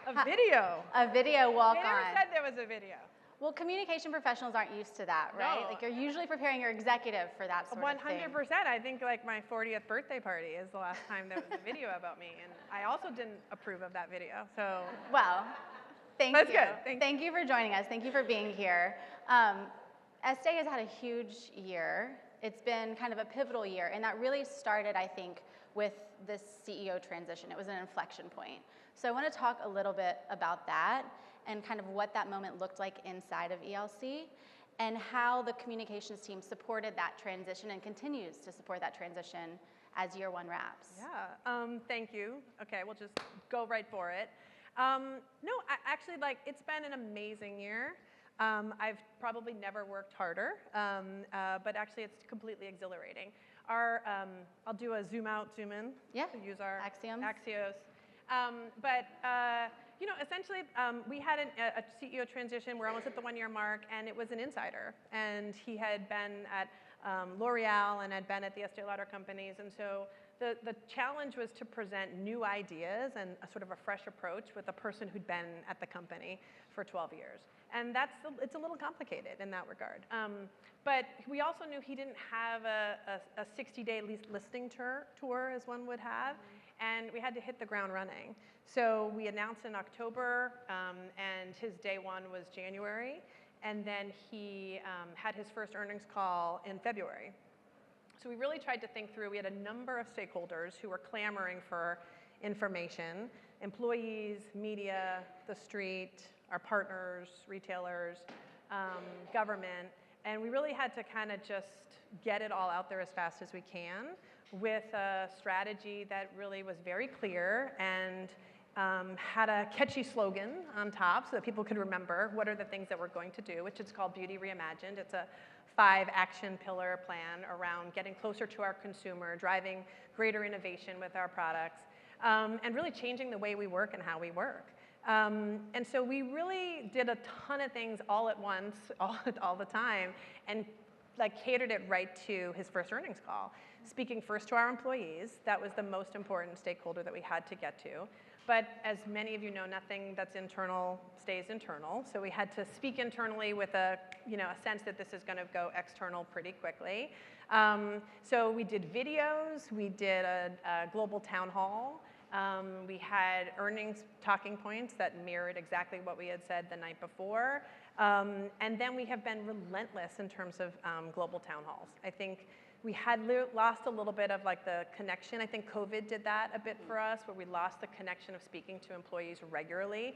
A video. A video walk-on. They never said there was a video. Well, communication professionals aren't used to that, right? No. Like you're usually preparing your executive for that sort of thing. 100%. I think like my 40th birthday party is the last time there was a video about me, and I also didn't approve of that video. So. Well, thank That's you. good. Thank you for joining us. Thank you for being here. Estée has had a huge year. It's been kind of a pivotal year, and that really started, I think, with this CEO transition. It was an inflection point. So I want to talk a little bit about that and kind of what that moment looked like inside of ELC and how the communications team supported that transition and continues to support that transition as year one wraps. Yeah, thank you. Okay, we'll just go right for it. No, actually, like, it's been an amazing year. I've probably never worked harder, but actually it's completely exhilarating. I'll do a zoom out, zoom in. Yeah, to use our Axios. You know, essentially, we had a CEO transition. We're almost at the 1-year mark, and it was an insider. And he had been at L'Oreal and had been at the Estée Lauder Companies. And so the challenge was to present new ideas and a sort of a fresh approach with a person who'd been at the company for 12 years. And it's a little complicated in that regard. But we also knew he didn't have a 60-day listening tour, as one would have. And we had to hit the ground running. So we announced in October, and his day one was January. And then he had his first earnings call in February. So we really tried to think through. We had a number of stakeholders who were clamoring for information: employees, media, the street, our partners, retailers, government. And we really had to kind of just get it all out there as fast as we can with a strategy that really was very clear and had a catchy slogan on top so that people could remember what are the things that we're going to do, which is called Beauty Reimagined. It's a 5-action pillar plan around getting closer to our consumer, driving greater innovation with our products, and really changing the way we work and how we work. And so we really did a ton of things all at once, all the time, and like catered it right to his first earnings call. Speaking first to our employees, that was the most important stakeholder that we had to get to. But as many of you know, nothing that's internal stays internal. So we had to speak internally with a sense that this is going to go external pretty quickly. So we did videos, we did a global town hall. We had earnings talking points that mirrored exactly what we had said the night before. And then we have been relentless in terms of global town halls. I think we had lost a little bit of like the connection. I think COVID did that a bit for us, where we lost the connection of speaking to employees regularly.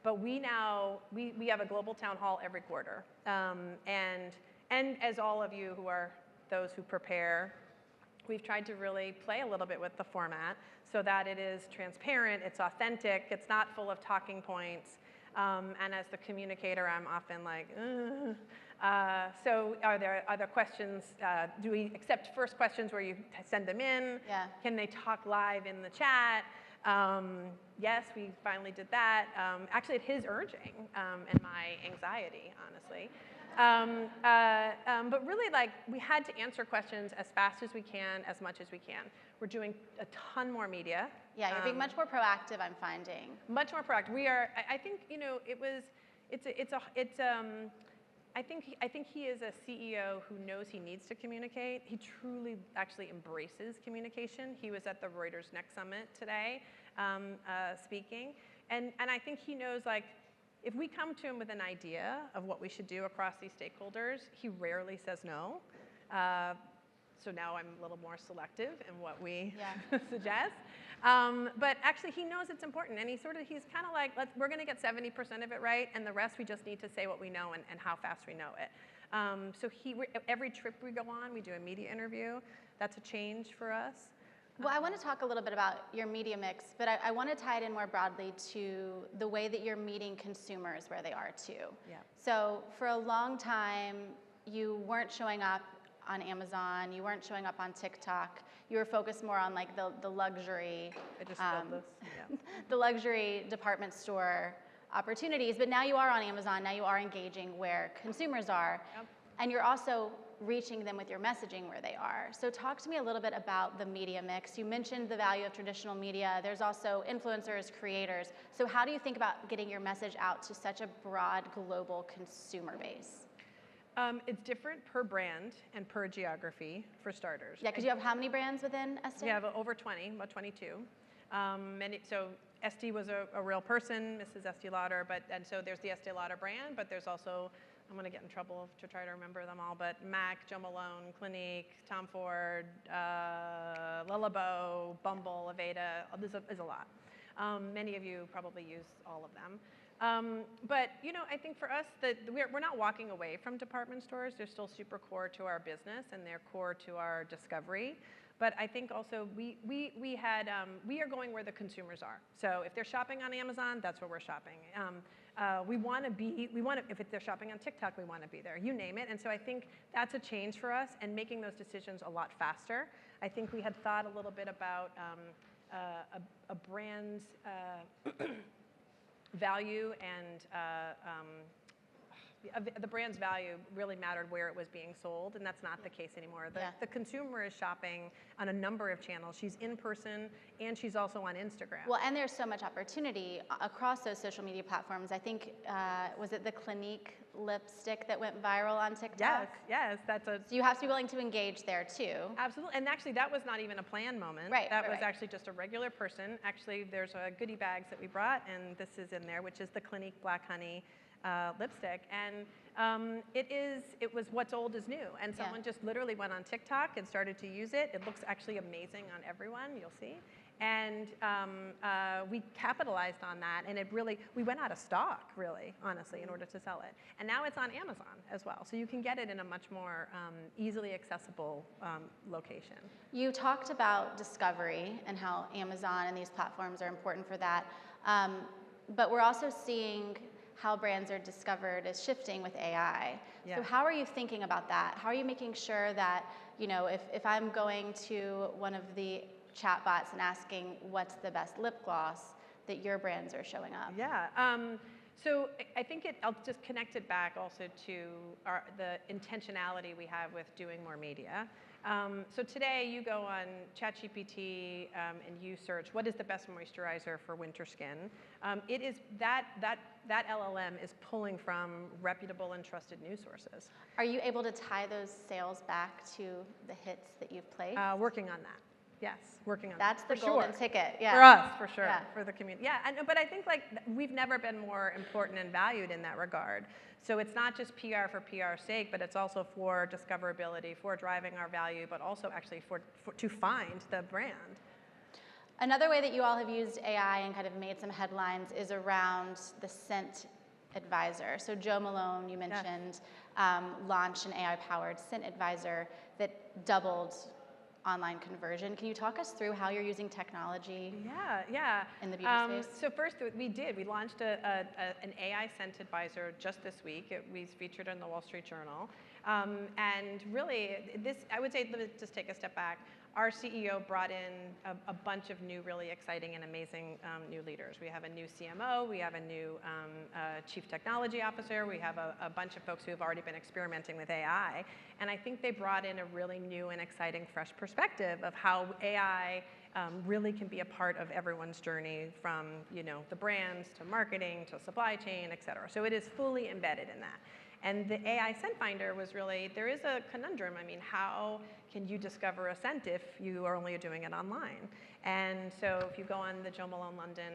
But we have a global town hall every quarter. And as all of you who are those who prepare, we've tried to really play a little bit with the format so that it is transparent, it's authentic, it's not full of talking points. And as the communicator, I'm often like, ugh. So are there questions? Do we accept first questions where you send them in? Yeah. Can they talk live in the chat? Yes, we finally did that. Actually, at his urging and my anxiety, honestly. But really, like, we had to answer questions as fast as we can, as much as we can. We're doing a ton more media. Yeah, you're being much more proactive, I'm finding. Much more proactive. We are. I think I think he is a CEO who knows he needs to communicate. He truly, actually embraces communication. He was at the Reuters Next Summit today, speaking, and I think he knows, like, if we come to him with an idea of what we should do across these stakeholders, he rarely says no. So now I'm a little more selective in what we suggest. But actually, he knows it's important, and he's kind of like, we're going to get 70% of it right, and the rest we just need to say what we know and how fast we know it. So every trip we go on, we do a media interview. That's a change for us. Well, I want to talk a little bit about your media mix, but I want to tie it in more broadly to the way that you're meeting consumers where they are too. Yeah. So for a long time, you weren't showing up on Amazon, you weren't showing up on TikTok. You were focused more on like the luxury, I just spelled this. Yeah. the luxury department store opportunities. But now you are on Amazon. Now you are engaging where consumers are, and you're also reaching them with your messaging where they are. So talk to me a little bit about the media mix. You mentioned the value of traditional media. There's also influencers, creators. So how do you think about getting your message out to such a broad global consumer base? It's different per brand and per geography, for starters. Yeah, because you have how many brands within Estée? We have over 20, about 22. So Estée was a real person, Mrs. Estée Lauder, and so there's the Estée Lauder brand, but there's also, I'm going to get in trouble to try to remember them all, but MAC, Jo Malone, Clinique, Tom Ford, Le Labo, Bumble, Aveda, there's a lot. Many of you probably use all of them. But I think for us, we're not walking away from department stores. They're still super core to our business, and they're core to our discovery. But I think also we are going where the consumers are. So if they're shopping on Amazon, that's where we're shopping. If they're shopping on TikTok, we want to be there. You name it. And so I think that's a change for us, and making those decisions a lot faster. I think we had thought a little bit about a brand's value, and the brand's value really mattered where it was being sold, and that's not the case anymore. The consumer is shopping on a number of channels. She's in person, and she's also on Instagram. Well, and there's so much opportunity across those social media platforms. I think, was it the Clinique lipstick that went viral on TikTok? Yes, So you have to be willing to engage there too. Absolutely, and actually that was not even a planned moment. Right, that was actually just a regular person. Actually, there's goodie bags that we brought, and this is in there, which is the Clinique Black Honey lipstick, and it was what's old is new, and someone just literally went on TikTok and started to use it. It looks actually amazing on everyone, you'll see, and we capitalized on that, and we went out of stock, really, honestly, in order to sell it, and now it's on Amazon as well, so you can get it in a much more easily accessible location. You talked about discovery and how Amazon and these platforms are important for that, but we're also seeing how brands are discovered is shifting with AI. Yeah. So how are you thinking about that? How are you making sure that, if I'm going to one of the chatbots and asking what's the best lip gloss, that your brands are showing up? Yeah. So I think I'll just connect it back also to the intentionality we have with doing more media. So today you go on ChatGPT and you search what is the best moisturizer for winter skin. It is that LLM is pulling from reputable and trusted news sources. Are you able to tie those sales back to the hits that you've played? Working on that. Yes, working on that. That's the golden ticket. Yeah. For us, for sure. Yeah. For the community. Yeah, but I think we've never been more important and valued in that regard. So it's not just PR for PR's sake, but it's also for discoverability, for driving our value, but also actually to find the brand. Another way that you all have used AI and kind of made some headlines is around the scent advisor. So Jo Malone, you mentioned, launched an AI-powered scent advisor that doubled online conversion. Can you talk us through how you're using technology in the beauty space? So first, we launched an AI scent advisor just this week. It was featured in the Wall Street Journal. And really, I would say, let me just take a step back. Our CEO brought in a bunch of new, really exciting and amazing new leaders. We have a new CMO, we have a new chief technology officer, we have a bunch of folks who have already been experimenting with AI. And I think they brought in a really new and exciting, fresh perspective of how AI really can be a part of everyone's journey, from the brands to marketing to supply chain, et cetera. So it is fully embedded in that. And the AI scent finder was really, there is a conundrum. I mean, how can you discover a scent if you are only doing it online? And so if you go on the Jo Malone London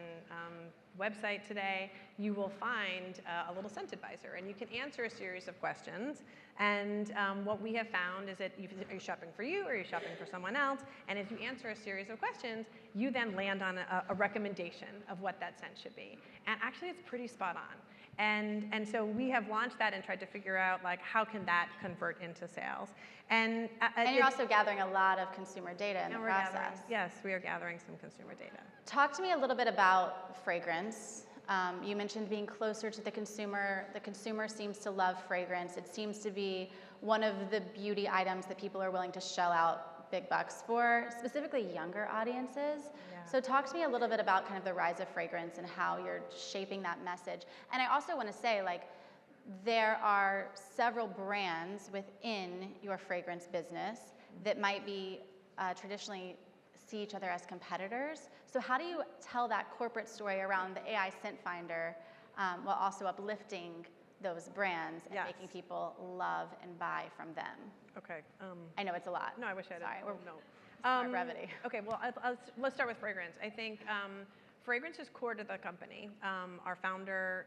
website today, you will find a little scent advisor, and you can answer a series of questions. And what we have found is that are you shopping for you, or are you shopping for someone else? And as you answer a series of questions, you then land on a recommendation of what that scent should be. And actually, it's pretty spot on. And so we have launched that and tried to figure out how can that convert into sales. And you're also gathering a lot of consumer data in the process. Yes, we are gathering some consumer data. Talk to me a little bit about fragrance. You mentioned being closer to the consumer. The consumer seems to love fragrance. It seems to be one of the beauty items that people are willing to shell out big bucks for, specifically younger audiences. Yeah. So talk to me a little bit about kind of the rise of fragrance and how you're shaping that message. And I also want to say, there are several brands within your fragrance business that might be traditionally see each other as competitors. So how do you tell that corporate story around the AI scent finder while also uplifting those brands and making people love and buy from them? Okay. I know it's a lot. No, I wish I didn't. Sorry, No. Brevity. Okay, well, let's start with fragrance. I think fragrance is core to the company. Our founder,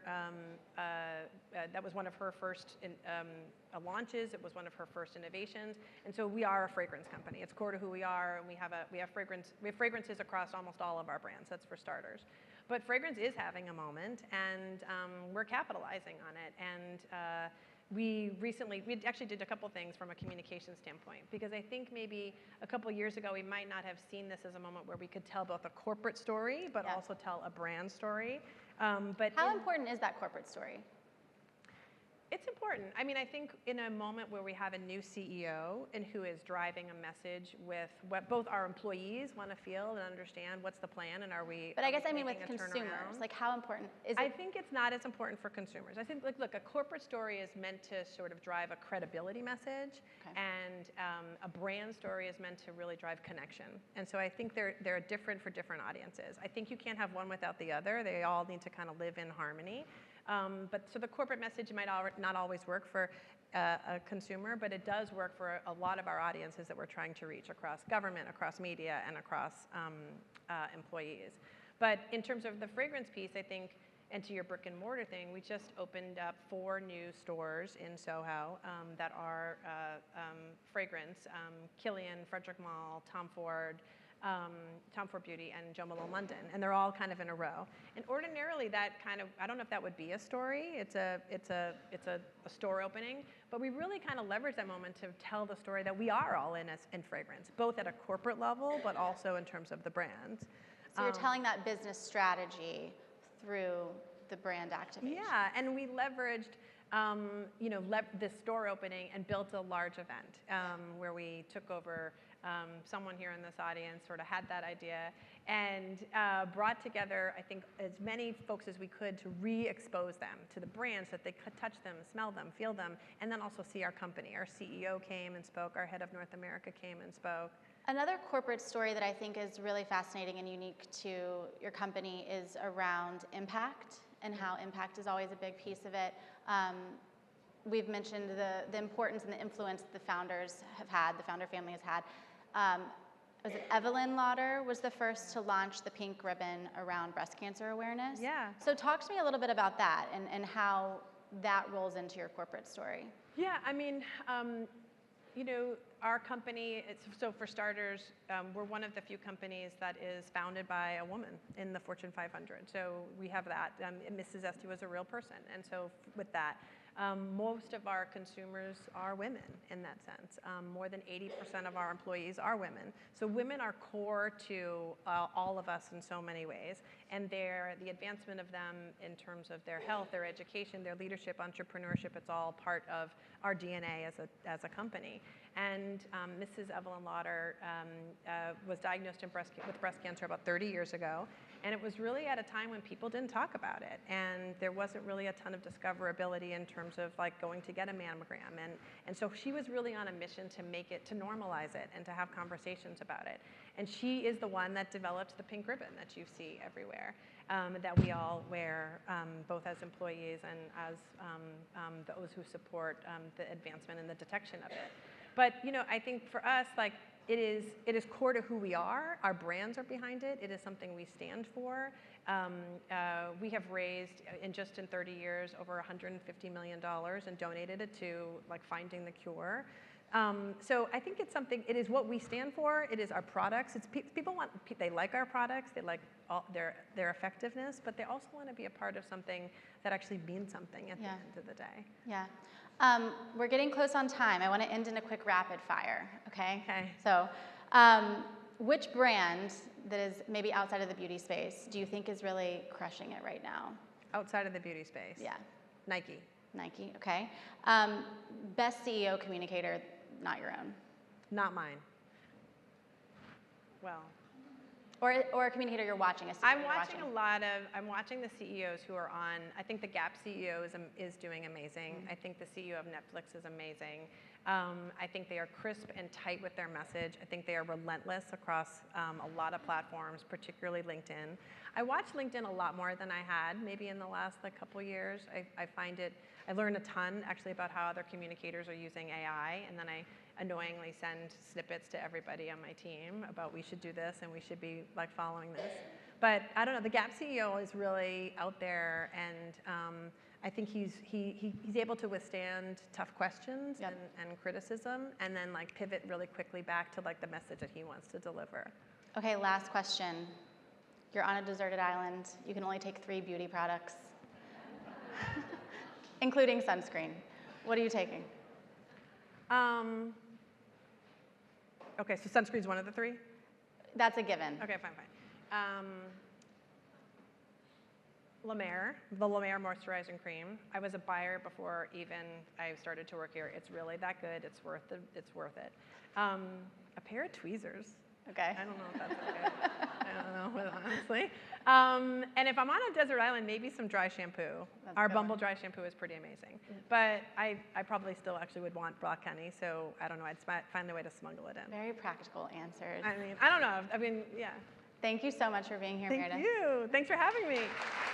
that was one of her first launches. It was one of her first innovations, and so we are a fragrance company. It's core to who we are, and we have fragrances across almost all of our brands. That's for starters. But fragrance is having a moment, and we're capitalizing on it. And we actually did a couple things from a communication standpoint, because I think maybe a couple years ago we might not have seen this as a moment where we could tell both a corporate story, but also tell a brand story. But how important is that corporate story? It's important. I mean, I think in a moment where we have a new CEO and who is driving a message with what both our employees want to feel and understand what's the plan, and are we? But I guess I mean with consumers, like how important is it? I think it's not as important for consumers. I think, look, a corporate story is meant to sort of drive a credibility message, and a brand story is meant to really drive connection. And so I think they're different for different audiences. I think you can't have one without the other. They all need to kind of live in harmony. But so the corporate message might not always work for a consumer, but it does work for a lot of our audiences that we're trying to reach across government, across media, and across employees. But in terms of the fragrance piece, I think, and to your brick and mortar thing, we just opened up 4 new stores in Soho that are fragrance: Killian, Frederick Mall, Tom Ford Beauty, and Jo Malone London, and they're all kind of in a row. And ordinarily, that kind of, I don't know if that would be a story. It's a store opening, but we really kind of leverage that moment to tell the story that we are all in fragrance, both at a corporate level, but also in terms of the brands. So you're telling that business strategy through the brand activation. Yeah, and we leveraged this store opening and built a large event where we took over. Someone here in this audience sort of had that idea and brought together, I think, as many folks as we could to re-expose them to the brands, so that they could touch them, smell them, feel them, and then also see our company. Our CEO came and spoke. Our head of North America came and spoke. Another corporate story that I think is really fascinating and unique to your company is around impact, and how impact is always a big piece of it. We've mentioned the importance and the influence the founders have had, the founder family has had. Was it Eleanor Lauder was the first to launch the pink ribbon around breast cancer awareness? Yeah. So talk to me a little bit about that and how that rolls into your corporate story. Yeah, I mean, our company, so for starters, we're one of the few companies that is founded by a woman in the Fortune 500. So we have that. Mrs. Estée was a real person. And so with that, most of our consumers are women in that sense. More than 80% of our employees are women. So women are core to all of us in so many ways. And the advancement of them in terms of their health, their education, their leadership, entrepreneurship, it's all part of our DNA as a company. And Mrs. Eleanor Lauder was diagnosed with breast cancer about 30 years ago. And it was really at a time when people didn't talk about it. And there wasn't really a ton of discoverability in terms of like going to get a mammogram. And so she was really on a mission to normalize it and to have conversations about it. And she is the one that developed the pink ribbon that you see everywhere, that we all wear, both as employees and as those who support the advancement and the detection of it. But I think for us, like, it is core to who we are. Our brands are behind it. It is something we stand for. We have raised, in 30 years, over $150 million and donated it to like finding the cure. So I think it's something. It is what we stand for. It is our products. It's they like our products. They like their effectiveness, but they also want to be a part of something that actually means something at the end of the day. Yeah. We're getting close on time. I want to end in a quick rapid fire, okay? Okay. So which brand that is maybe outside of the beauty space do you think is really crushing it right now? Outside of the beauty space? Yeah. Nike. Nike, okay. Best CEO communicator, not your own? Not mine. Well, Or a communicator you're watching, a CEO I'm you're watching I'm watching the CEOs who are on, I think the Gap CEO is doing amazing. I think the CEO of Netflix is amazing. I think they are crisp and tight with their message. I think they are relentless across a lot of platforms, particularly LinkedIn. I watch LinkedIn a lot more than I had maybe in the last couple years. I learned a ton actually about how other communicators are using AI, and then I annoyingly send snippets to everybody on my team about we should do this and we should be following this. But I don't know, the Gap CEO is really out there, and I think he's able to withstand tough questions and criticism, and then pivot really quickly back to the message that he wants to deliver. Okay, last question. You're on a deserted island. You can only take 3 beauty products, including sunscreen. What are you taking? Okay, so sunscreen's one of the 3? That's a given. Okay, fine. La Mer, the La Mer moisturizing cream. I was a buyer before even I started to work here. It's really that good. It's worth it. A pair of tweezers. Okay. I don't know if that's okay. I don't know, honestly. And if I'm on a desert island, maybe some dry shampoo. Our Bumble dry shampoo is pretty amazing. But I probably still actually would want Brock Honey, so I don't know. I'd find a way to smuggle it in. Very practical answers. I mean, I don't know. I mean, yeah. Thank you so much for being here, Meridith. Thank you. Thanks for having me.